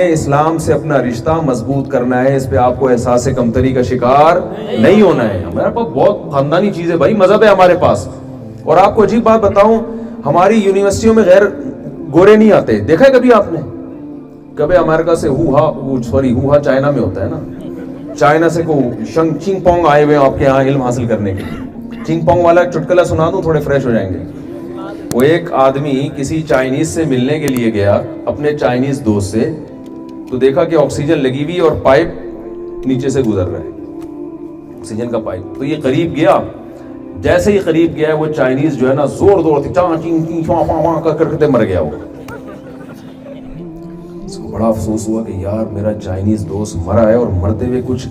نے اسلام سے اپنا رشتہ مضبوط کرنا ہے, اس پہ آپ کو احساس کمتری کا شکار نہیں ہونا ہے. ہمارے پاس بہت خاندانی چیز ہے بھائی, مذہب ہے ہمارے پاس. اور آپ کو عجیب بات بتاؤں, ہماری یونیورسٹیوں میں غیر گورے نہیں آتے, دیکھا ہے کبھی آپ نے؟ کبھی امریکہ سے ہوہا چائنا میں ہوتا ہے نا, چائنا سے کو چنگ پونگ آئے ہوئے آپ کے یہاں علم حاصل کرنے کے لیے. چنگ پونگ والا چٹکلا سنا دوں, تھوڑے فریش ہو جائیں گے. وہ ایک آدمی کسی چائنیز سے ملنے کے لیے گیا اپنے چائنیز دوست سے, تو دیکھا کہ آکسیجن لگی ہوئی اور پائپ نیچے سے گزر رہا ہے, آکسیجن کا پائپ. تو یہ قریب گیا, جیسے ہی قریب گیا وہ چائنیز جو ہے نا زور کرتے مر گیا. وہ اس کو بڑا افسوس ہوا کہ یار میرا چائنیز دوست مرا ہے, اور مرتے ہوئے کچھ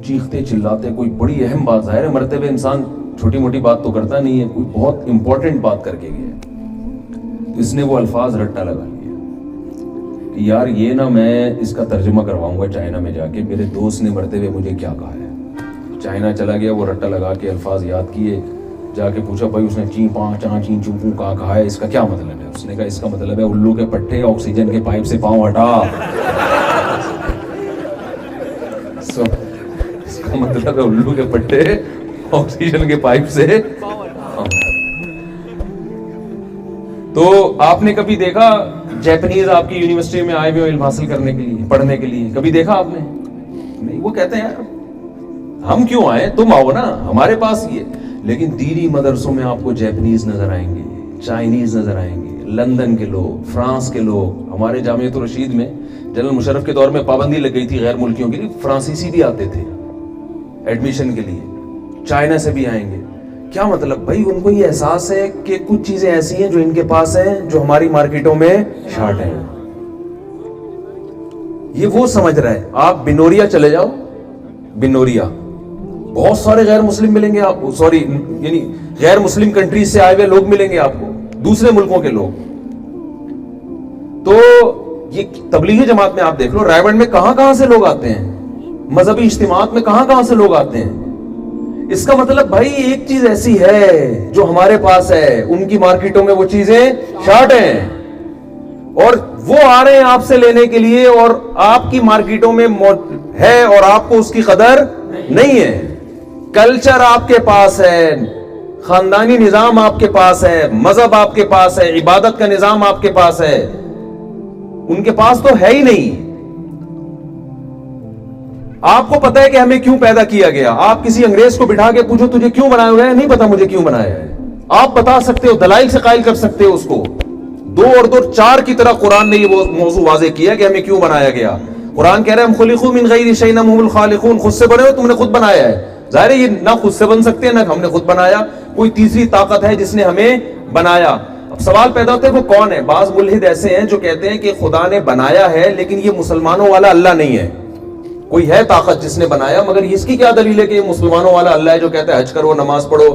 چیختے چلاتے, کوئی بڑی اہم بات. ظاہر ہے مرتے ہوئے انسان چھوٹی موٹی بات تو کرتا نہیں ہے, کوئی بہت امپورٹنٹ بات کر کے گیا. تو اس نے وہ الفاظ رٹا لگا لیا کہ یار یہ نا میں اس کا ترجمہ کرواؤں گا چائنا میں جا کے, میرے دوست نے مرتے ہوئے مجھے کیا کہا ہے. چائنا چلا گیا, وہ رٹا لگا کے الفاظ یاد کیے, جا کے پوچھا بھائی اس نے چین پاں چاں چین چوپوں کہا ہے, اس کا کیا مطلب ہے؟ اس نے کہا اس کا مطلب ہے الو کے پٹھے, آکسیجن کے پائپ سے پاؤں ہٹا. اس کا مطلب ہے الو کے پٹھے آکسیجن کے پائپ سے. تو آپ نے کبھی دیکھا جیپنیز آپ کی یونیورسٹی میں آئے ہوئے علم حاصل کرنے کے لیے, پڑھنے کے لیے, کبھی دیکھا آپ نے؟ نہیں. وہ کہتے ہیں یار ہم کیوں آئے, تم آؤ نا ہمارے پاس. یہ لیکن دینی مدرسوں میں آپ کو جیپنیز نظر آئیں گے, چائنیز نظر آئیں گے, لندن کے لوگ, فرانس کے لوگ. ہمارے جامعۃ الرشید میں جنرل مشرف کے دور میں پابندی لگ گئی تھی غیر ملکیوں کے لیے, فرانسیسی بھی آتے تھے ایڈمیشن کے لیے, چائنا سے بھی آئیں گے. کیا مطلب بھائی؟ ان کو یہ احساس ہے کہ کچھ چیزیں ایسی ہیں جو ان کے پاس ہیں جو ہماری مارکیٹوں میں شارٹ ہیں. یہ وہ سمجھ رہا ہے. آپ بنوریا چلے جاؤ, بنوریا بہت سارے غیر مسلم ملیں گے آپ, یعنی غیر مسلم کنٹریز سے آئے ہوئے لوگ ملیں گے آپ کو, دوسرے ملکوں کے لوگ. تو یہ تبلیغی جماعت میں آپ دیکھ لو, رائے گڑھ میں کہاں کہاں سے لوگ آتے ہیں, مذہبی اجتماعات میں کہاں کہاں سے لوگ آتے ہیں. اس کا مطلب بھائی ایک چیز ایسی ہے جو ہمارے پاس ہے, ان کی مارکیٹوں میں وہ چیزیں شارٹ ہیں, اور وہ آ رہے ہیں آپ سے لینے کے لیے, اور آپ کی مارکیٹوں میں ہے اور آپ کو اس کی قدر نہیں ہے. کلچر آپ کے پاس ہے, خاندانی نظام آپ کے پاس ہے, مذہب آپ کے پاس ہے, عبادت کا نظام آپ کے پاس ہے, ان کے پاس تو ہے ہی نہیں. آپ کو پتا ہے کہ ہمیں کیوں پیدا کیا گیا. آپ کسی انگریز کو بٹھا کے پوچھو تجھے کیوں بنایا گیا ہے, نہیں پتا مجھے کیوں بنایا ہے. آپ بتا سکتے ہو, دلائل سے قائل کر سکتے ہو اس کو. 2 اور 2 4 کی طرح قرآن نے یہ موضوع واضح کیا کہ ہمیں کیوں بنایا گیا. قرآن کہہ رہا ہے ہم خلقوا من غیر شیء ہم الخالقون, خود سے بنے ہو, تم نے خود بنایا ہے. ظاہر ہے یہ نہ خود سے بن سکتے ہیں نہ ہم نے خود بنایا, کوئی تیسری طاقت ہے جس نے ہمیں بنایا. اب سوال پیدا ہوتا ہے وہ کون ہے. بعض ملحد ایسے ہیں جو کہتے ہیں کہ خدا نے بنایا ہے لیکن یہ مسلمانوں والا اللہ نہیں ہے, کوئی ہے طاقت جس نے بنایا, مگر اس کی کیا دلیل ہے کہ یہ مسلمانوں والا اللہ ہے جو کہتا ہے حج کرو, نماز پڑھو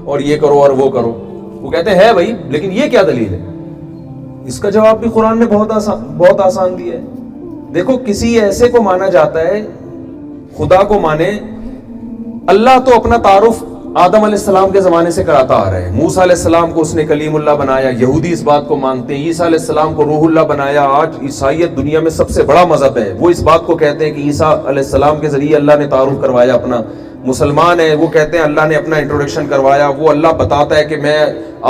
اور یہ کرو اور وہ کرو. وہ کہتے ہیں بھائی, لیکن یہ کیا دلیل ہے؟ اس کا جواب بھی قرآن نے بہت آسان دیا ہے. دیکھو کسی ایسے کو مانا جاتا ہے, خدا کو مانے. اللہ تو اپنا تعارف آدم علیہ السلام کے زمانے سے کراتا آ رہا ہے. موسیٰ علیہ السلام کو اس نے کلیم اللہ بنایا, یہودی اس بات کو مانتے ہیں. عیسیٰ علیہ السلام کو روح اللہ بنایا. آج عیسائیت دنیا میں سب سے بڑا مذہب ہے, وہ اس بات کو کہتے ہیں کہ عیسیٰ علیہ السلام کے ذریعے اللہ نے تعارف کروایا اپنا. مسلمان ہے وہ کہتے ہیں اللہ نے اپنا انٹروڈکشن کروایا, وہ اللہ بتاتا ہے کہ میں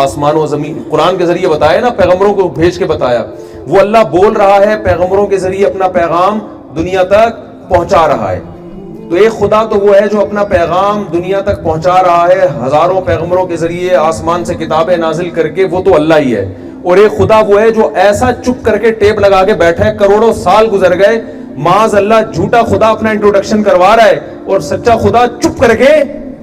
آسمان و زمین, قرآن کے ذریعے بتایا نا, پیغمبروں کو بھیج کے بتایا. وہ اللہ بول رہا ہے پیغمبروں کے ذریعے اپنا پیغام دنیا تک پہنچا رہا ہے. تو ایک خدا تو وہ ہے جو اپنا پیغام دنیا تک پہنچا رہا ہے ہزاروں پیغمبروں کے ذریعے آسمان سے کتابیں نازل کر کے, وہ تو اللہ ہی ہے. اور ایک خدا وہ ہے جو ایسا چپ کر کے ٹیپ لگا کے بیٹھا ہے, کروڑوں سال گزر گئے, معاذ اللہ جھوٹا خدا اپنا انٹروڈکشن کروا رہا ہے اور سچا خدا چپ کر کے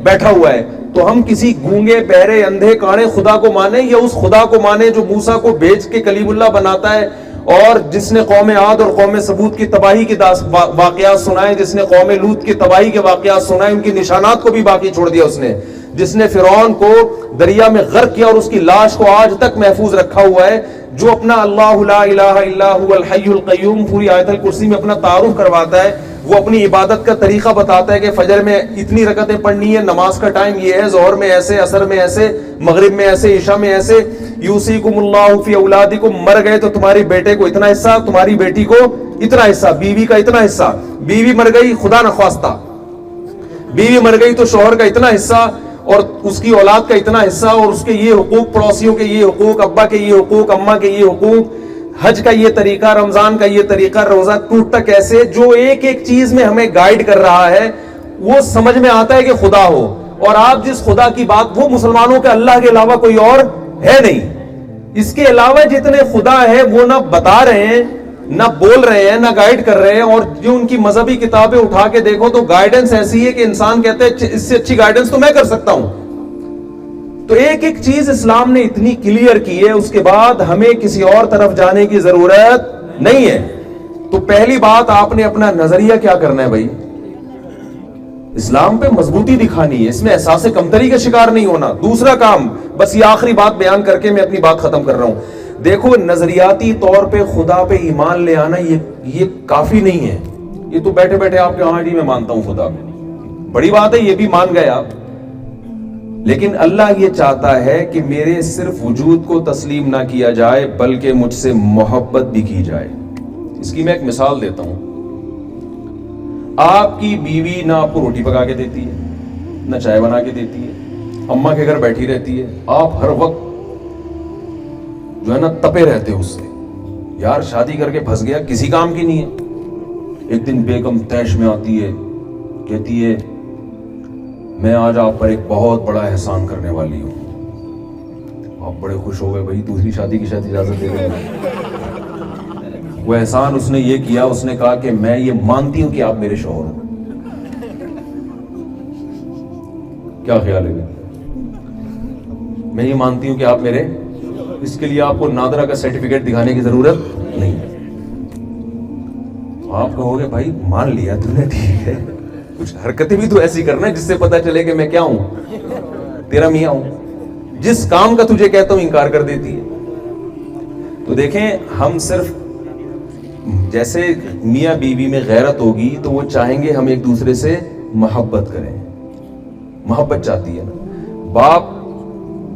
بیٹھا ہوا ہے. تو ہم کسی گونگے بہرے اندھے کاڑے خدا کو مانے یا اس خدا کو مانے جو موسیٰ کو بھیج کے کلیم اللہ بناتا ہے, اور جس نے قوم عاد اور قوم ثمود کی تباہی کے واقعات سنائے, جس نے قوم لوط کی تباہی کے واقعات سنائے, ان کی نشانات کو بھی باقی چھوڑ دیا اس نے, جس نے فرعون کو دریا میں غرق کیا اور اس کی لاش کو آج تک محفوظ رکھا ہوا ہے, جو اپنا اللہ لا الہ الا هو الحی القیوم پوری آیت الکرسی میں اپنا تعارف کرواتا ہے. وہ اپنی عبادت کا طریقہ بتاتا ہے کہ فجر میں اتنی رکعتیں پڑھنی ہے, نماز کا ٹائم یہ ہے, ظہر میں ایسے, عصر میں ایسے, مغرب میں ایسے, عشاء میں ایسے. یوصیکم اللہ فی اولادکم, مر گئے تو تمہاری بیٹے کو اتنا حصہ, تمہاری بیٹی کو اتنا حصہ, بیوی کا اتنا حصہ, بیوی مر گئی خدا نخواستہ, بیوی مر گئی تو شوہر کا اتنا حصہ اور اس کی اولاد کا اتنا حصہ, اور اس کے یہ حقوق, پڑوسیوں کے یہ حقوق, ابا کے یہ حقوق, اماں کے یہ حقوق, حج کا یہ طریقہ, رمضان کا یہ طریقہ, روزہ ٹوٹتا کیسے, جو ایک ایک چیز میں ہمیں گائیڈ کر رہا ہے, وہ سمجھ میں آتا ہے کہ خدا ہو. اور آپ جس خدا کی بات, وہ مسلمانوں کے اللہ کے علاوہ کوئی اور ہے نہیں. اس کے علاوہ جتنے خدا ہے وہ نہ بتا رہے ہیں, نہ بول رہے ہیں, نہ گائیڈ کر رہے ہیں. اور جو ان کی مذہبی کتابیں اٹھا کے دیکھو تو گائیڈنس ایسی ہے کہ انسان کہتے ہیں اس سے اچھی گائیڈنس تو میں کر سکتا ہوں. تو ایک ایک چیز اسلام نے اتنی کلیئر کی ہے, اس کے بعد ہمیں کسی اور طرف جانے کی ضرورت نہیں ہے. تو پہلی بات آپ نے اپنا نظریہ کیا کرنا ہے بھائی, اسلام پہ مضبوطی دکھانی ہے, اس میں احساس کمتری کا شکار نہیں ہونا. دوسرا کام, بس یہ آخری بات بیان کر کے میں اپنی بات ختم کر رہا ہوں. دیکھو نظریاتی طور پہ خدا پہ ایمان لے آنا یہ کافی نہیں ہے. یہ تو بیٹھے بیٹھے آپ کے ہاں جی میں مانتا ہوں خدا پہ, بڑی بات ہے, یہ بھی مان گئے آپ. لیکن اللہ یہ چاہتا ہے کہ میرے صرف وجود کو تسلیم نہ کیا جائے بلکہ مجھ سے محبت بھی کی جائے. اس کی میں ایک مثال دیتا ہوں. آپ کی بیوی نہ آپ کو روٹی پکا کے دیتی ہے, نہ چائے بنا کے دیتی ہے, اماں کے گھر بیٹھی رہتی ہے, آپ ہر وقت جو ہے نا تپے رہتے اس سے, یار شادی کر کے پھنس گیا, کسی کام کی نہیں ہے. ایک دن بیگم تیش میں آتی ہے, کہتی ہے میں آج آپ پر ایک بہت بڑا احسان کرنے والی ہوں. آپ بڑے خوش ہو گئے, بھائی دوسری شادی کی شاید اجازت دے رہے ہیں. وہ احسان اس نے یہ کیا, اس نے کہا کہ میں یہ مانتی ہوں کہ آپ میرے شوہر ہو. کیا خیال ہے, میں یہ مانتی ہوں کہ آپ میرے, اس کے لیے آپ کو نادرا کا سرٹیفکیٹ دکھانے کی ضرورت نہیں. آپ کہو گے بھائی مان لیا تم نے, ٹھیک ہے, کچھ حرکتیں بھی تو ایسی کرنا ہے جس سے پتا چلے کہ میں کیا ہوں, تیرا میاں ہوں. جس کام کا تجھے کہتا ہوں انکار کر دیتی ہے. تو دیکھیں ہم صرف جیسے میاں بیوی میں غیرت ہوگی تو وہ چاہیں گے ہم ایک دوسرے سے محبت کریں, محبت چاہتی ہے. باپ,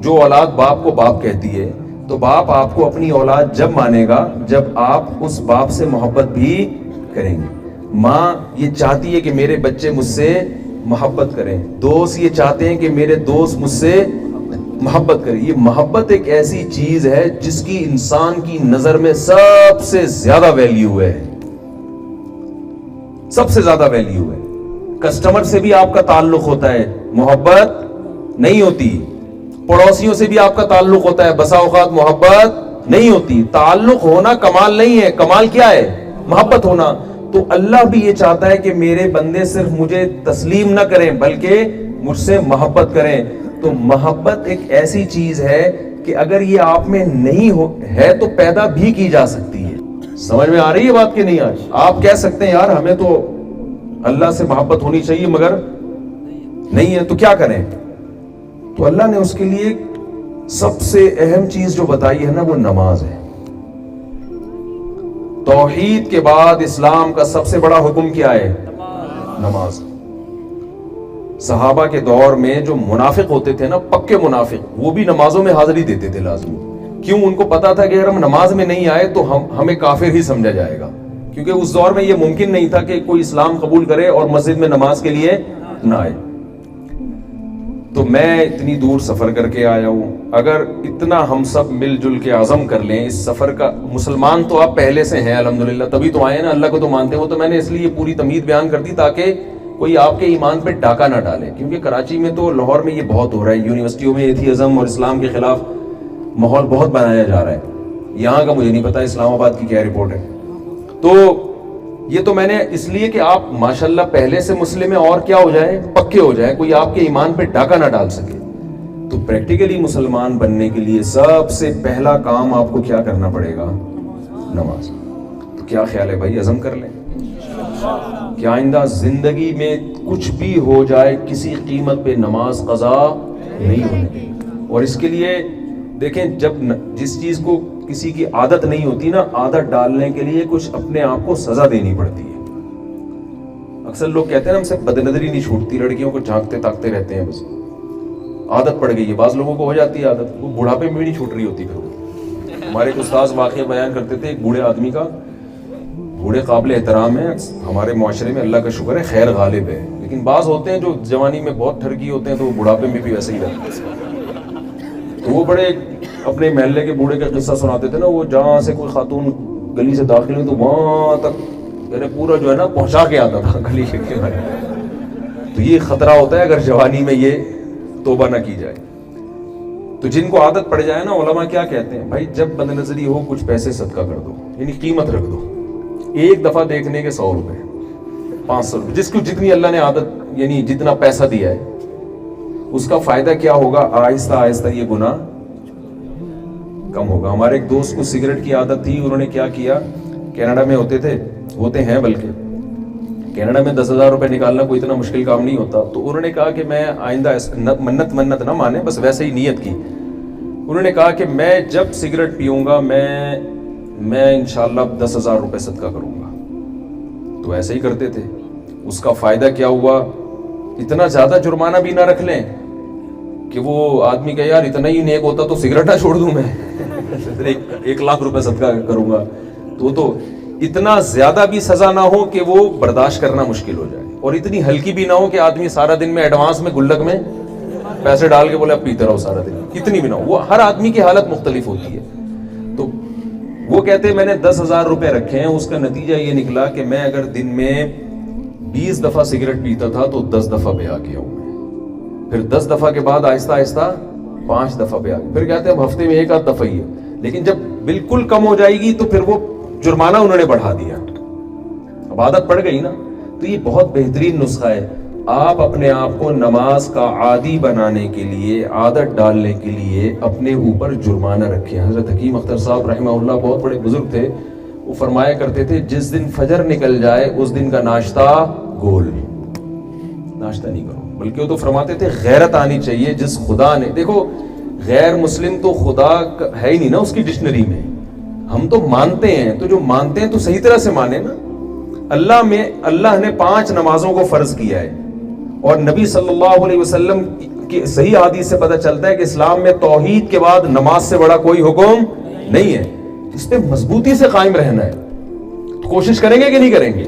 جو اولاد باپ کو باپ کہتی ہے, تو باپ آپ کو اپنی اولاد جب مانے گا جب آپ اس باپ سے محبت بھی کریں گے. ماں یہ چاہتی ہے کہ میرے بچے مجھ سے محبت کریں, دوست یہ چاہتے ہیں کہ میرے دوست مجھ سے محبت کریں. یہ محبت ایک ایسی چیز ہے جس کی انسان کی نظر میں سب سے زیادہ ویلیو ہے, سب سے زیادہ ویلیو ہے. کسٹمر سے بھی آپ کا تعلق ہوتا ہے, محبت نہیں ہوتی. پڑوسیوں سے بھی آپ کا تعلق ہوتا ہے, بسا اوقات محبت نہیں ہوتی. تعلق ہونا کمال نہیں ہے, کمال کیا ہے, محبت ہونا. تو اللہ بھی یہ چاہتا ہے کہ میرے بندے صرف مجھے تسلیم نہ کریں بلکہ مجھ سے محبت کریں. تو محبت ایک ایسی چیز ہے کہ اگر یہ آپ میں نہیں ہے تو پیدا بھی کی جا سکتی ہے. سمجھ میں آ رہی ہے بات کہ نہیں؟ آج آپ کہہ سکتے ہیں یار ہمیں تو اللہ سے محبت ہونی چاہیے مگر نہیں ہے, تو کیا کریں؟ تو اللہ نے اس کے لیے سب سے اہم چیز جو بتائی ہے نا وہ نماز ہے. توحید کے بعد اسلام کا سب سے بڑا حکم کیا ہے؟ نماز. صحابہ کے دور میں جو منافق ہوتے تھے نا, پکے منافق, وہ بھی نمازوں میں حاضری دیتے تھے لازمی. کیوں؟ ان کو پتا تھا کہ اگر ہم نماز میں نہیں آئے تو ہمیں کافر ہی سمجھا جائے گا, کیونکہ اس دور میں یہ ممکن نہیں تھا کہ کوئی اسلام قبول کرے اور مسجد میں نماز کے لیے نہ آئے. تو میں اتنی دور سفر کر کے آیا ہوں, اگر اتنا ہم سب مل جل کے عزم کر لیں اس سفر کا. مسلمان تو آپ پہلے سے ہیں الحمدللہ, تبھی تو آئے نا, اللہ کو تو مانتے ہو. تو میں نے اس لیے پوری تمہید بیان کر دی تاکہ کوئی آپ کے ایمان پہ ڈاکہ نہ ڈالے, کیونکہ کراچی میں تو, لاہور میں یہ بہت ہو رہا ہے, یونیورسٹیوں میں ایتھیزم اور اسلام کے خلاف ماحول بہت بنایا جا رہا ہے. یہاں کا مجھے نہیں پتا اسلام آباد کی کیا رپورٹ ہے. تو یہ تو میں نے اس لیے کہ آپ ماشاءاللہ پہلے سے مسلم ہیں اور کیا ہو جائے, پکے ہو جائے, کوئی آپ کے ایمان پہ ڈاکہ نہ ڈال سکے. تو پریکٹیکلی مسلمان بننے کے لیے سب سے پہلا کام آپ کو کیا کرنا پڑے گا؟ نماز. تو کیا خیال ہے بھائی, عزم کر لیں کہ آئندہ زندگی میں کچھ بھی ہو جائے کسی قیمت پہ نماز قضا نہیں ہونے دیں. اور اس کے لیے دیکھیں, جب جس چیز کو کسی کی عادت نہیں ہوتی نا, عادت ڈالنے کے لیے کچھ اپنے آپ کو سزا دینی پڑتی ہے. اکثر لوگ کہتے ہیں نا ہم سے بد نظری نہیں چھوٹتی, لڑکیوں کو جھانکتے تاکتے رہتے ہیں, بس عادت پڑ گئی ہے. بعض لوگوں کو ہو جاتی ہے عادت, وہ بڑھاپے میں بھی نہیں چھوٹ رہی ہوتی. پھر ہمارے ایک استاذ واقعہ بیان کرتے تھے ایک بوڑھے آدمی کا, بوڑھے قابل احترام ہیں ہمارے معاشرے میں، اللہ کا شکر ہے خیر غالب ہے، لیکن بعض ہوتے ہیں جو جوانی میں بہت ٹھرکی ہوتے ہیں تو وہ بڑھاپے میں بھی ویسے ہی رہتے ہیں۔ تو وہ بڑے اپنے محلے کے بوڑھے کا قصہ سناتے تھے نا، وہ جہاں سے کوئی خاتون گلی سے داخل ہوئی تو وہاں تک یعنی پورا جو ہے نا پہنچا کے آتا تھا گلی کے کنارے۔ تو یہ خطرہ ہوتا ہے اگر جوانی میں یہ توبہ نہ کی جائے۔ تو جن کو عادت پڑ جائے نا، علماء کیا کہتے ہیں، بھائی جب بد نظری ہو کچھ پیسے صدقہ کر دو، یعنی قیمت رکھ دو، ایک دفعہ دیکھنے کے 100 روپے 500 روپے، جس کو جتنی اللہ نے عادت یعنی جتنا پیسہ دیا ہے اس کا فائدہ کیا ہوگا، آہستہ آہستہ یہ گناہ کم ہوگا۔ ہمارے ایک دوست کو سگریٹ کی عادت تھی، انہوں نے کیا کیا، کینیڈا میں ہوتے ہیں بلکہ کینیڈا میں 10,000 روپے نکالنا کوئی اتنا مشکل کام نہیں ہوتا، تو انہوں نے کہا کہ میں آئندہ منت نہ مانے، بس ویسے ہی نیت کی، انہوں نے کہا کہ میں جب سگریٹ پیوں گا میں انشاءاللہ 10,000 روپے صدقہ کروں گا۔ تو ایسے ہی کرتے تھے۔ اس کا فائدہ کیا ہوا، اتنا زیادہ جرمانہ بھی نہ رکھ لیں کہ وہ آدمی کہ یار اتنا ہی نیک ہوتا تو سگریٹ نہ چھوڑ دوں میں 1,00,000 روپے صدقہ کروں گا، تو اتنا زیادہ بھی سزا نہ ہو کہ وہ برداشت کرنا مشکل ہو جائے، اور اتنی ہلکی بھی نہ ہو کہ آدمی سارا دن میں ایڈوانس میں گلک میں پیسے ڈال کے بولے اب پیتے رہو سارا دن، اتنی بھی نہ ہو۔ وہ ہر آدمی کی حالت مختلف ہوتی ہے۔ تو وہ کہتے ہیں میں نے 10,000 روپے رکھے ہیں، اس کا نتیجہ یہ نکلا کہ میں اگر دن میں 20 دفعہ سگریٹ پیتا تھا تو 10 دفعہ پہ آ گیا ہوں میں، پھر 10 دفعہ کے بعد آہستہ آہستہ 5 دفعہ پہ آ گیا، پھر کہتے ہیں اب ہفتے میں 1 دفعہ ہی ہے، لیکن جب بالکل کم ہو جائے گی تو پھر وہ جرمانہ انہوں نے بڑھا دیا، اب عادت پڑ گئی نا۔ تو یہ بہت بہترین نسخہ ہے، آپ اپنے آپ کو نماز کا عادی بنانے کے لیے، عادت ڈالنے کے لیے اپنے اوپر جرمانہ رکھیں۔ حضرت حکیم اختر صاحب رحمہ اللہ بہت بڑے بزرگ تھے، وہ فرمایا کرتے تھے جس دن فجر نکل جائے اس دن کا ناشتہ گول، ناشتہ نہیں کرو، بلکہ وہ تو فرماتے تھے غیرت آنی چاہیے جس خدا نے، دیکھو غیر مسلم تو خدا ہے ہی نہیں نا اس کی ڈکشنری میں، ہم تو مانتے ہیں، تو جو مانتے ہیں تو صحیح طرح سے مانے نا۔ اللہ نے 5 نمازوں کو فرض کیا ہے، اور نبی صلی اللہ علیہ وسلم کی صحیح حدیث سے پتہ چلتا ہے کہ اسلام میں توحید کے بعد نماز سے بڑا کوئی حکم نہیں ہے، اس پہ مضبوطی سے قائم رہنا ہے۔ تو کوشش کریں گے کہ نہیں کریں گے؟